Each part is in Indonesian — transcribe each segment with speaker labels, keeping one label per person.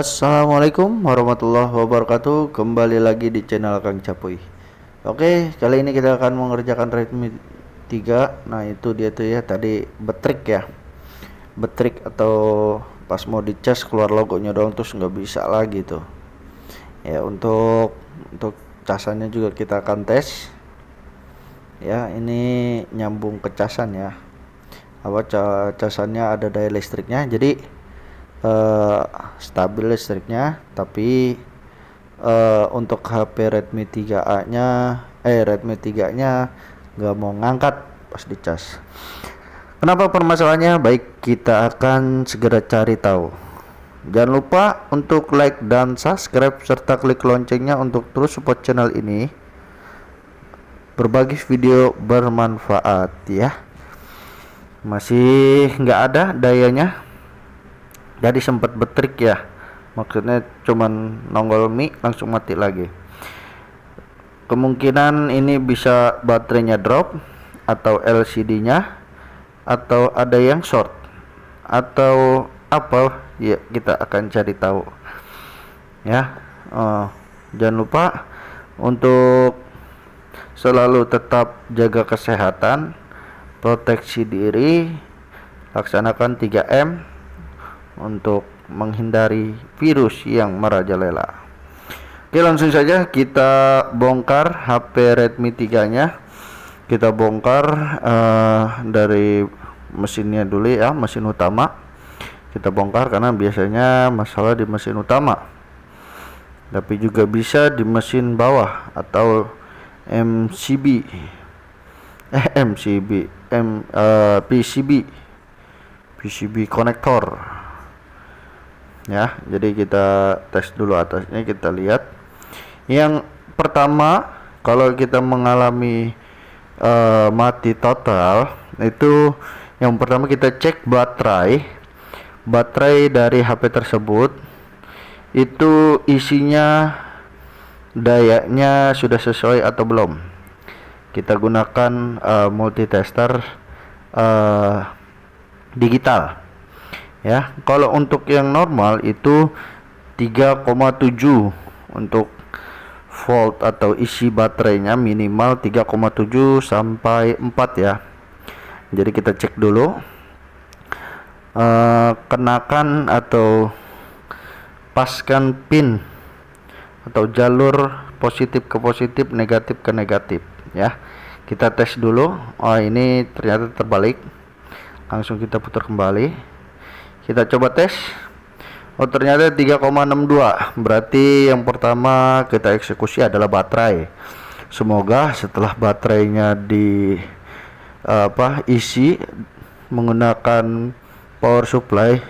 Speaker 1: Assalamualaikum warahmatullahi wabarakatuh. Kembali lagi di channel Kang Capuy. Oke, kali ini kita akan mengerjakan Redmi 3. Nah, itu dia tuh ya, tadi betrik ya. Betrik atau pas mau dicas keluar logonya doang terus nggak bisa lagi tuh. Ya, untuk casannya juga kita akan tes. Ya, ini nyambung ke casan ya. Casannya ada daya listriknya. Jadi stabil listriknya, tapi untuk HP Redmi 3A nya Redmi 3 nya nggak mau ngangkat pas dicas. Kenapa permasalahannya? Baik, kita akan segera cari tahu. Jangan lupa untuk like dan subscribe serta klik loncengnya untuk terus support channel ini, berbagi video bermanfaat ya. Masih nggak ada dayanya, jadi sempat betrik ya, maksudnya cuman nongol Mi langsung mati lagi. Kemungkinan ini bisa baterainya drop, atau LCD nya, atau ada yang short, atau apa ya, kita akan cari tahu ya. Jangan lupa untuk selalu tetap jaga kesehatan, proteksi diri, laksanakan 3M untuk menghindari virus yang merajalela. Oke, langsung saja kita bongkar HP Redmi 3 nya. Kita bongkar dari mesinnya dulu ya, mesin utama. Kita bongkar karena biasanya masalah di mesin utama, tapi juga bisa di mesin bawah atau MCB PCB konektor ya. Jadi kita tes dulu atasnya, kita lihat. Yang pertama, kalau kita mengalami mati total, itu yang pertama kita cek baterai dari HP tersebut, itu isinya dayanya sudah sesuai atau belum. Kita gunakan multitester digital ya. Kalau untuk yang normal itu 3,7 untuk volt atau isi baterainya, minimal 3,7 sampai 4 ya. Jadi kita cek dulu, kenakan atau paskan pin atau jalur positif ke positif, negatif ke negatif ya. Kita tes dulu. Ini ternyata terbalik, langsung kita putar kembali. Kita coba tes. Ternyata 3,62. Berarti yang pertama kita eksekusi adalah baterai. Semoga setelah baterainya isi menggunakan power supply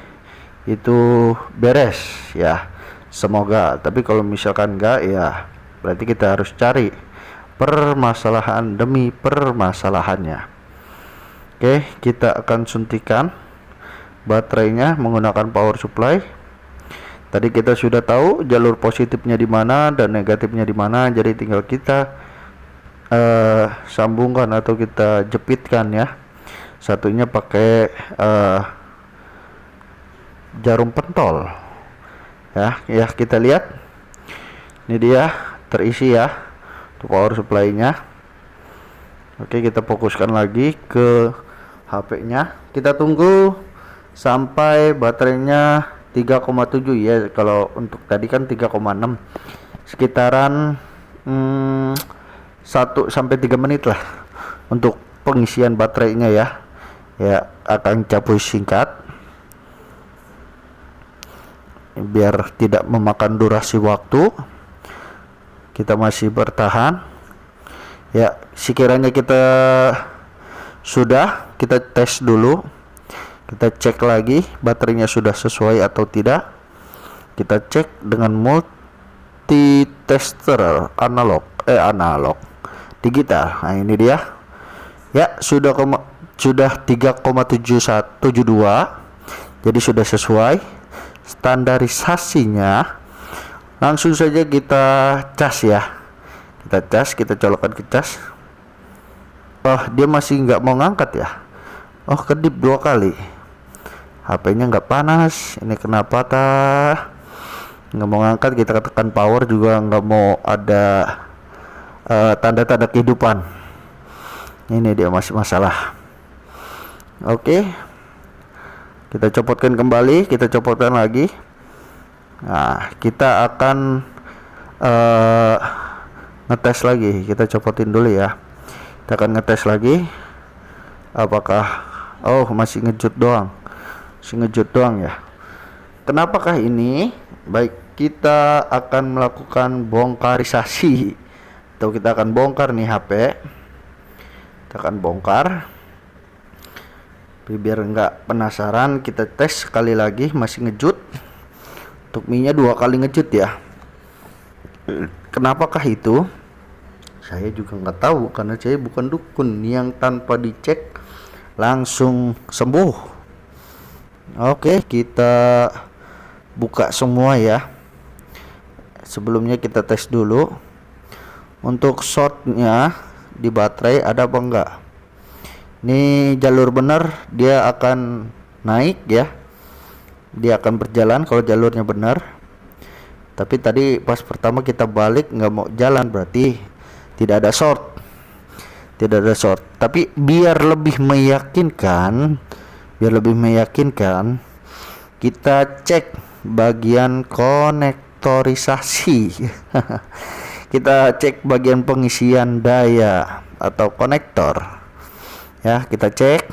Speaker 1: itu beres ya. Semoga. Tapi kalau misalkan enggak ya, berarti kita harus cari permasalahan demi permasalahannya. Oke, kita akan suntikan baterainya menggunakan power supply. Tadi kita sudah tahu jalur positifnya di mana dan negatifnya di mana, jadi tinggal kita sambungkan atau kita jepitkan ya. Satunya pakai jarum pentol ya. Kita lihat, ini dia terisi ya untuk power supply-nya. Oke, kita fokuskan lagi ke HP-nya. Kita tunggu sampai baterainya 3,7 ya. Kalau untuk tadi kan 3,6, sekitaran 1 sampai 3 menit lah untuk pengisian baterainya ya. Ya, akan Capuy singkat biar tidak memakan durasi waktu. Kita masih bertahan ya. Sekiranya kita sudah, kita tes dulu. Kita cek lagi baterainya sudah sesuai atau tidak. Kita cek dengan multitester analog digital. Nah, ini dia ya, sudah 3,7172. jadi sudah sesuai standarisasinya. Langsung saja kita cas ya. Kita cas, kita colokkan ke cas. Dia masih nggak mau ngangkat ya. Kedip 2 kali. HP-nya nggak panas. Ini kenapa nggak mau ngangkat, kita tekan power juga nggak mau ada tanda-tanda kehidupan. Ini dia masih masalah. Oke, kita copotkan kembali, kita copotkan lagi. Nah, kita akan ngetes lagi. Kita copotin dulu ya. Kita akan ngetes lagi apakah masih ngejut doang. Ya. Kenapakah ini? Baik, kita akan melakukan bongkarisasi atau kita akan bongkar nih HP. Kita akan bongkar. Biar nggak penasaran, kita tes sekali lagi masih ngejut. Untuk Mi-nya 2 kali ngejut ya. Kenapakah itu? Saya juga nggak tahu karena saya bukan dukun yang tanpa dicek langsung sembuh. Oke, kita buka semua ya. Sebelumnya kita tes dulu untuk shortnya di baterai ada apa enggak. Ini jalur benar, dia akan naik ya, dia akan berjalan kalau jalurnya benar. Tapi tadi pas pertama kita balik nggak mau jalan, berarti tidak ada short. Tapi biar lebih meyakinkan, kita cek bagian konektorisasi. Kita cek bagian pengisian daya atau konektor ya. Kita cek,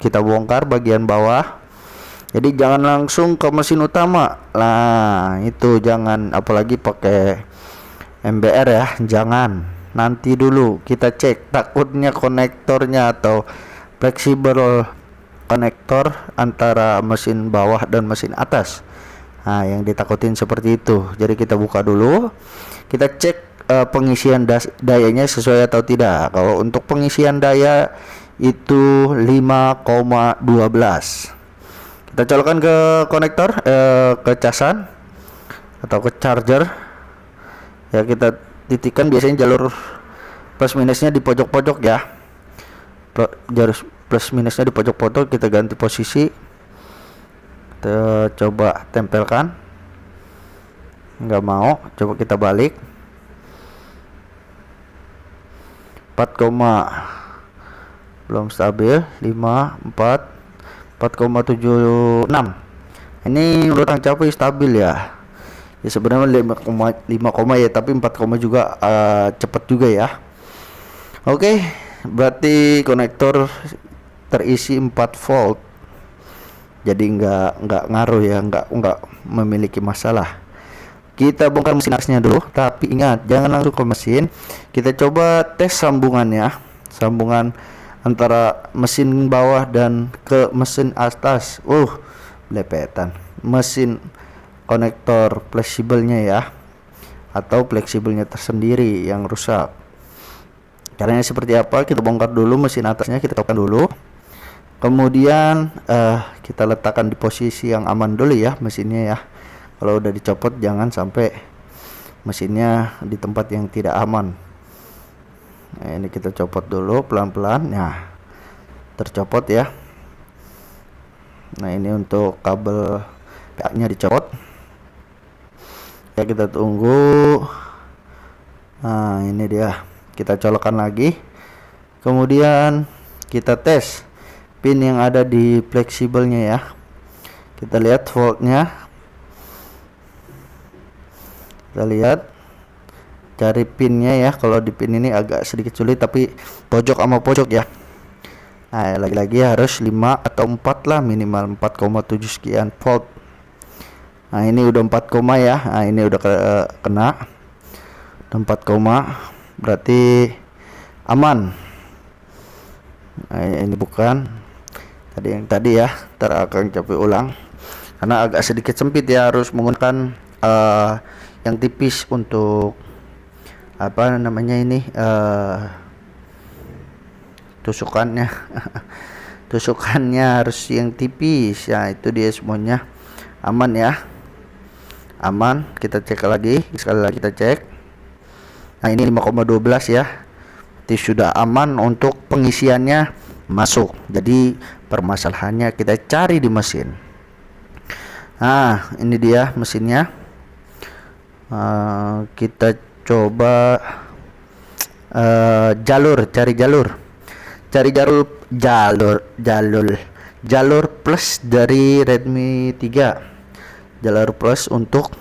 Speaker 1: kita bongkar bagian bawah. Jadi jangan langsung ke mesin utama. Nah, itu jangan, apalagi pakai MBR ya, jangan. Nanti dulu kita cek, takutnya konektornya atau fleksibel konektor antara mesin bawah dan mesin atas. Nah, yang ditakutin seperti itu. Jadi kita buka dulu, kita cek pengisian dayanya sesuai atau tidak. Kalau untuk pengisian daya itu 5,12. Kita colokkan ke konektor, ke casan atau ke charger ya. Kita titikkan, biasanya jalur plus minusnya di pojok-pojok ya. Jalur plus minusnya di pojok-pojok, kita ganti posisi. Kita coba tempelkan, nggak mau, coba kita balik. 4, belum stabil. 5, 4, 4,76. Ini udah capai stabil ya. Ya sebenarnya 5, ya, tapi 4, juga cepet juga ya. Oke, berarti konektor terisi 4 volt. Jadi nggak ngaruh ya, nggak memiliki masalah. Kita bongkar mesin atasnya dulu, tapi ingat jangan langsung ke mesin. Kita coba tes sambungannya, sambungan antara mesin bawah dan ke mesin atas. Belepetan. Mesin konektor fleksibelnya ya, atau fleksibelnya tersendiri yang rusak. Caranya seperti apa? Kita bongkar dulu mesin atasnya, kita tekan dulu. Kemudian kita letakkan di posisi yang aman dulu ya mesinnya ya. Kalau udah dicopot jangan sampai mesinnya di tempat yang tidak aman. Nah, ini kita copot dulu pelan-pelan. Nah, tercopot ya. Nah, ini untuk kabel PA-nya dicopot. Ya, kita tunggu. Nah, ini dia. Kita colokkan lagi. Kemudian kita tes pin yang ada di fleksibelnya ya. Kita lihat voltnya. Kita lihat, cari pinnya ya. Kalau di pin ini agak sedikit sulit, tapi pojok sama pojok ya. Nah, lagi-lagi harus 5 atau 4 lah, minimal 4,7 sekian volt. Nah, ini udah 4, ya. Nah, ini udah kena. Udah 4, berarti aman. Nah, ini bukan yang tadi ya. Akan coba ulang karena agak sedikit sempit ya, harus menggunakan yang tipis untuk apa namanya ini, tusukannya. Tusukannya harus yang tipis ya. Itu dia semuanya aman ya, aman. Kita cek lagi, sekali lagi kita cek. Nah, ini 5,12 ya, itu sudah aman untuk pengisiannya masuk. Jadi permasalahannya kita cari di mesin. Nah, ini dia mesinnya. Kita coba cari jalur plus dari Redmi 3, jalur plus untuk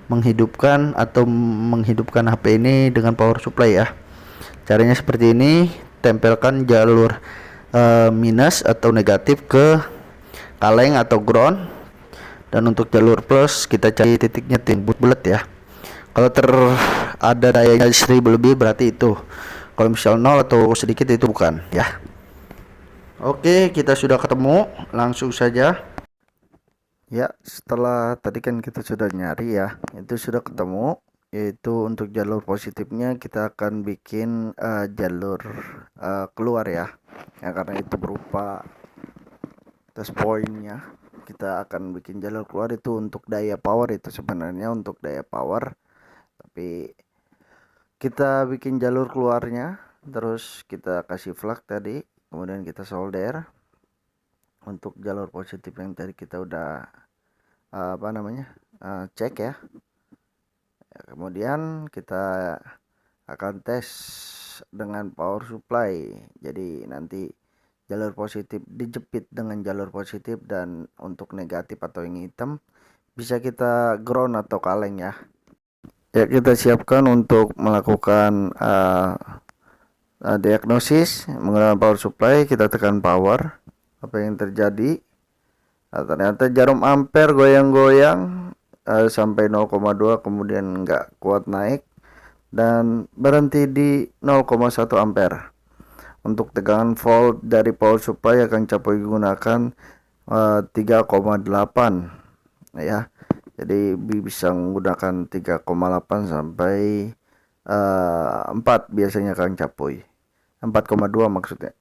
Speaker 1: menghidupkan HP ini dengan power supply ya. Caranya seperti ini, tempelkan jalur minus atau negatif ke kaleng atau ground, dan untuk jalur plus kita cari titiknya bulat ya. Kalau ada dayanya 1000 lebih berarti itu, kalau misal 0 atau sedikit itu bukan ya. Oke, kita sudah ketemu, langsung saja ya. Setelah tadi kan kita sudah nyari ya, itu sudah ketemu, yaitu untuk jalur positifnya kita akan bikin jalur keluar ya, karena itu berupa test pointnya. Kita akan bikin jalur keluar itu untuk daya power, itu sebenarnya untuk daya power, tapi kita bikin jalur keluarnya, terus kita kasih flag tadi, kemudian kita solder untuk jalur positif yang tadi kita udah cek ya. Kemudian kita akan tes dengan power supply, jadi nanti jalur positif dijepit dengan jalur positif, dan untuk negatif atau yang hitam bisa kita ground atau kaleng ya. Ya, kita siapkan untuk melakukan diagnosis menggunakan power supply. Kita tekan power, apa yang terjadi? Ternyata jarum ampere goyang-goyang sampai 0,2, kemudian nggak kuat naik dan berhenti di 0,1 ampere. Untuk tegangan volt dari power supply akan capai gunakan 3,8 ya. Jadi bisa menggunakan 3,8 sampai 4 biasanya Kang Capoy, 4,2 maksudnya.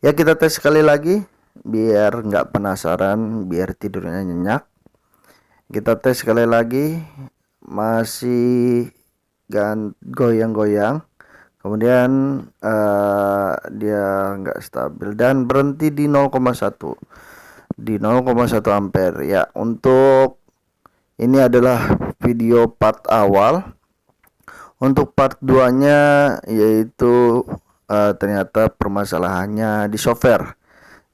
Speaker 1: Ya, kita tes sekali lagi biar nggak penasaran, biar tidurnya nyenyak. Kita tes sekali lagi, masih goyang-goyang, kemudian dia nggak stabil dan berhenti di 0,1 ampere ya. Untuk ini adalah video part awal. Untuk part 2 nya yaitu ternyata permasalahannya di software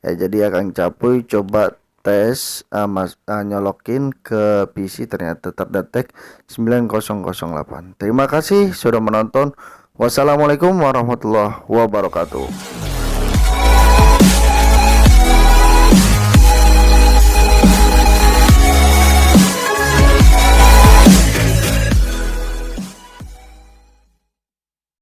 Speaker 1: ya. Jadi Kang Capuy coba tes nyolokin ke PC, ternyata terdetek 9008. Terima kasih sudah menonton. Wassalamualaikum warahmatullahi wabarakatuh.